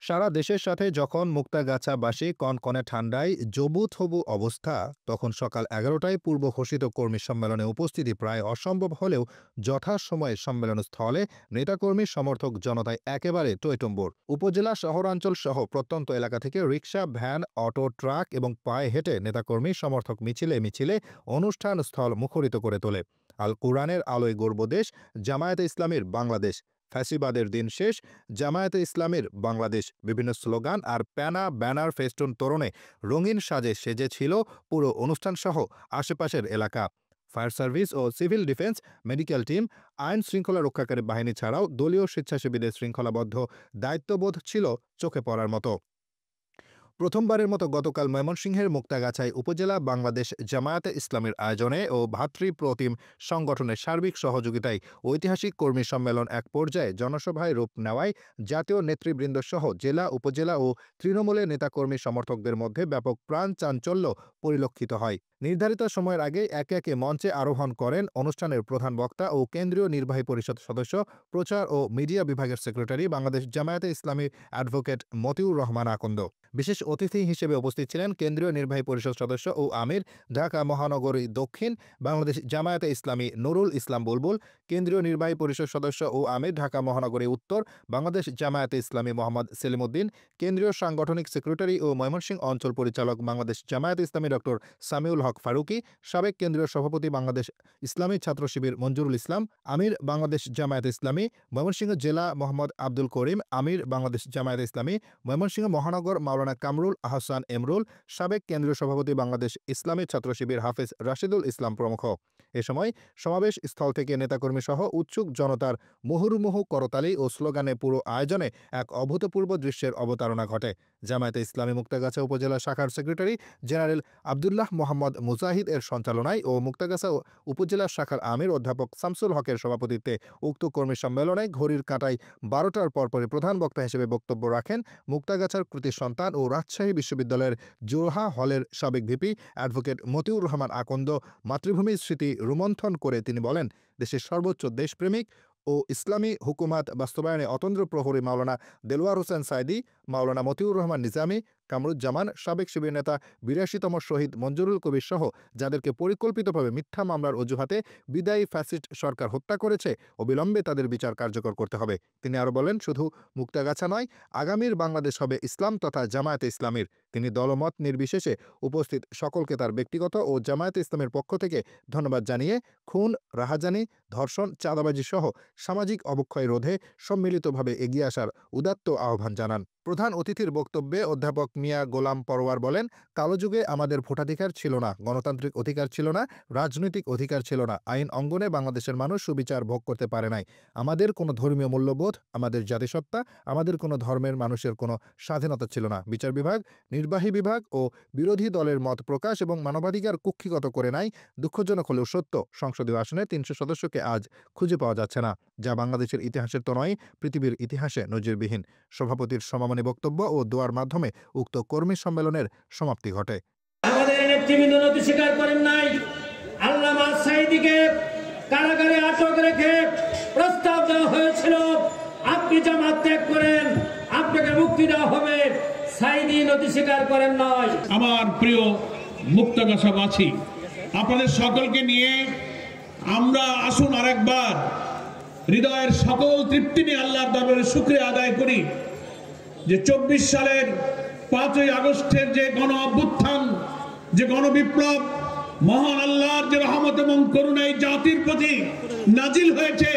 সারা দেশের সাথে যখন মুক্তাগাছাবাসী কনকনে ঠান্ডায় জবুথবু অবস্থা, তখন সকাল 11টায় পূর্ব ঘোষিত কর্মী সম্মেলনে উপস্থিতি প্রায় অসম্ভব হলেও যথাসময়ে সম্মেলনস্থলে নেতাকর্মী সমর্থক জনতায় একেবারে টইটম্বুর। উপজেলা, শহরাঞ্চল সহ প্রত্যন্ত এলাকা থেকে রিকশা, ভ্যান, অটো, ট্রাক এবং পায়ে হেঁটে নেতাকর্মী সমর্থক মিছিলে মিছিলে অনুষ্ঠান স্থল মুখরিত করে তোলে। আল কুরআনের আলোয় গর্ব দেশ, জামায়াতে ইসলামীর বাংলাদেশ, ফ্যাসিবাদের দিন শেষ, জামায়াতে ইসলামীর বাংলাদেশ, বিভিন্ন স্লোগান আর প্যানা, ব্যানার, ফেস্টুন তোরণে রঙিন সাজে সেজেছিল পুরো অনুষ্ঠানসহ আশেপাশের এলাকা। ফায়ার সার্ভিস ও সিভিল ডিফেন্স, মেডিকেল টিম, আইন শৃঙ্খলা রক্ষাকারী বাহিনী ছাড়াও দলীয় স্বেচ্ছাসেবীদের শৃঙ্খলাবদ্ধ দায়িত্ববোধ ছিল চোখে পড়ার মতো। প্রথমবারের মতো গতকাল ময়মনসিংহের মুক্তাগাছায় উপজেলা বাংলাদেশ জামায়াতে ইসলামীর আয়োজনে ও ভাতৃপ্রতিম সংগঠনের সার্বিক সহযোগিতায় ঐতিহাসিক কর্মী সম্মেলন এক পর্যায়ে জনসভায় রূপ নেওয়ায় জাতীয় নেতৃবৃন্দসহ জেলা, উপজেলা ও তৃণমূলের নেতাকর্মী সমর্থকদের মধ্যে ব্যাপক প্রাণ চাঞ্চল্য পরিলক্ষিত হয়। নির্ধারিত সময়ের আগে একে একে মঞ্চে আরোহণ করেন অনুষ্ঠানের প্রধান বক্তা ও কেন্দ্রীয় নির্বাহী পরিষদ সদস্য, প্রচার ও মিডিয়া বিভাগের সেক্রেটারি, বাংলাদেশ জামায়াতে ইসলামী অ্যাডভোকেট মতিউর রহমান আকন্দ। বিশেষ অতিথি হিসেবে উপস্থিত ছিলেন কেন্দ্রীয় নির্বাহী পরিষদ সদস্য ও আমির, ঢাকা মহানগরী দক্ষিণ বাংলাদেশ জামায়াতে ইসলামী নুরুল ইসলাম বুলবুল, কেন্দ্রীয় নির্বাহী পরিষদ সদস্য ও আমির, ঢাকা মহানগরী উত্তর বাংলাদেশ জামায়াতে ইসলামী মোহাম্মদ সেলিমউদ্দিন, কেন্দ্রীয় সাংগঠনিক সেক্রেটারি ও ময়মনসিংহ অঞ্চল পরিচালক বাংলাদেশ জামায়াতে ইসলামী ডক্টর সামিউল হক ফারুকী, সাবেক কেন্দ্রীয় সভাপতি বাংলাদেশ ইসলামী ছাত্র শিবির মঞ্জুরুল ইসলাম, আমির বাংলাদেশ জামায়াতে ইসলামী ময়মনসিংহ জেলা মোহাম্মদ আব্দুল করিম, আমির বাংলাদেশ জামায়াতে ইসলামী ময়মনসিংহ মহানগর মাওলানা কামরুল আহসান এমরুল, সাবেক কেন্দ্রীয় সভাপতি বাংলাদেশ ইসলামী ছাত্র শিবির হাফেজ রাশিদুল ইসলাম প্রমুখ। এ সময় সমাবেশ স্থল থেকে নেতাকর্মী সহ উৎসুক জনতার মুহুর্মুহু করতালি ও স্লোগানে পুরো আয়োজনে এক অভূতপূর্ব দৃশ্যের অবতারণা ঘটে। জামায়াতে ইসলামী মুক্তাগাছা উপজেলা শাখার সেক্রেটারি জেনারেল আব্দুল্লাহ মোহাম্মদ মুজাহিদ এর সঞ্চালনায় ও মুক্তাগাছা উপজেলা শাখার আমির অধ্যাপক শামসুল হকের সভাপতিত্বে উক্ত কর্মী সম্মেলনে ঘড়ির কাঁটায় 12টার পরপরই প্রধান বক্তা হিসেবে বক্তব্য রাখেন মুক্তাগাছার কৃতি সন্তান ও রাজশাহী বিশ্ববিদ্যালয়ের জোরহা হলের সাবেক ভিপি অ্যাডভোকেট মতিউর রহমান আকন্দ। মাতৃভূমির স্মৃতি রোমন্থন করে তিনি বলেন, দেশের সর্বোচ্চ দেশপ্রেমিক ও ইসলামী হুকুমাত বাস্তবায়নে অতন্দ্র প্রহরী মাওলানা দেলোয়ার হোসেন সাইদি, মাওলানা মতিউর রহমান নিজামী, কামরুজ্জামান, সাবেক শিবির নেতা ৮২তম শহীদ মঞ্জুরুল কবির সহ যাদেরকে পরিকল্পিতভাবে মিথ্যা মামলার অজুহাতে বিদায়ী ফ্যাসিস্ট সরকার হত্যা করেছে, অবিলম্বে তাদের বিচার কার্যকর করতে হবে। তিনি আরও বলেন, শুধু মুক্তাগাছা নয়, আগামীর বাংলাদেশ হবে ইসলাম তথা জামায়াতে ইসলামীর। তিনি দলমত নির্বিশেষে উপস্থিত সকলকে তার ব্যক্তিগত ও জামায়াতে ইসলামের পক্ষ থেকে ধন্যবাদ জানিয়ে খুন, রাহাজানি, ধর্ষণ, চাঁদাবাজি সহ সামাজিক অবক্ষয় রোধে সম্মিলিতভাবে এগিয়ে আসার উদাত্ত আহ্বান জানান। প্রধান অতিথির বক্তব্যে অধ্যাপক মিয়া গোলাম পরোয়ার বলেন, কালো যুগে আমাদের ভোটাধিকার ছিল না, গণতান্ত্রিক অধিকার ছিল না, রাজনৈতিক অধিকার ছিল না, আইন অঙ্গনে বাংলাদেশের মানুষ সুবিচার ভোগ করতে পারে নাই। আমাদের কোনো ধর্মীয় মূল্যবোধ, আমাদের জাতিসত্তা, আমাদের কোনো ধর্মের মানুষের কোনো স্বাধীনতা ছিল না। বিচার বিভাগ, নির্বাহী বিভাগ ও বিরোধী দলের মত প্রকাশ এবং মানবাধিকার কুক্ষিগত করে নাই। দুঃখজনক হলেও সত্য, সংসদীয় আসনে ৩০০ সদস্যকে আজ খুঁজে পাওয়া যাচ্ছে না, যা বাংলাদেশের ইতিহাসের তো নয়, পৃথিবীর ইতিহাসে নজিরবিহীন। সভাপতির সমাপনী বক্তব্য ও দোয়ার মাধ্যমে উক্ত কর্মী সম্মেলনের সমাপ্তি ঘটে। আমাদের নেতৃবৃন্দ নথি স্বীকার করেন নাই। আল্লামা সাঈদীকে কারাগারে আটক রেখে প্রস্তাব দেওয়া হয়েছিল, আপনি জামাত ত্যাগ করেন, আপনাকে মুক্তি দেওয়া হবে। সাঈদী নথি স্বীকার করেন নাই। আমার প্রিয় মুক্তাগাছাবাসী, আপনাদের সকলকে নিয়ে আমরা আসুন আরেকবার হৃদয়ের সকল তৃপ্তি নিয়ে আল্লাহর দরবারে শুকরিয়া আদায় করি যে ২৪ সালের ৫ই আগস্টের যে গণ অভ্যুত্থান, যে গণবিপ্লব, মহান আল্লাহর যে রহমত এবং করুণা এই জাতির প্রতি নাজিল হয়েছে,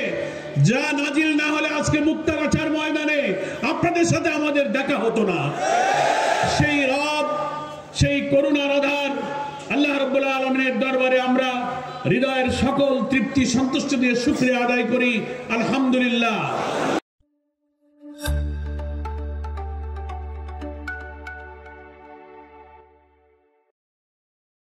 যা নাজিল না হলে আজকে মুক্তাগাছার ময়দানে আপনাদের সাথে আমাদের দেখা হতো না। সেই রব, সেই করুণার আধার আল্লাহ রাব্বুল আলামিনের দরবারে আমরা হৃদয়ের সকল তৃপ্তি সন্তুষ্ট দিয়ে শুকরিয়া আদায় করি। আলহামদুলিল্লাহ।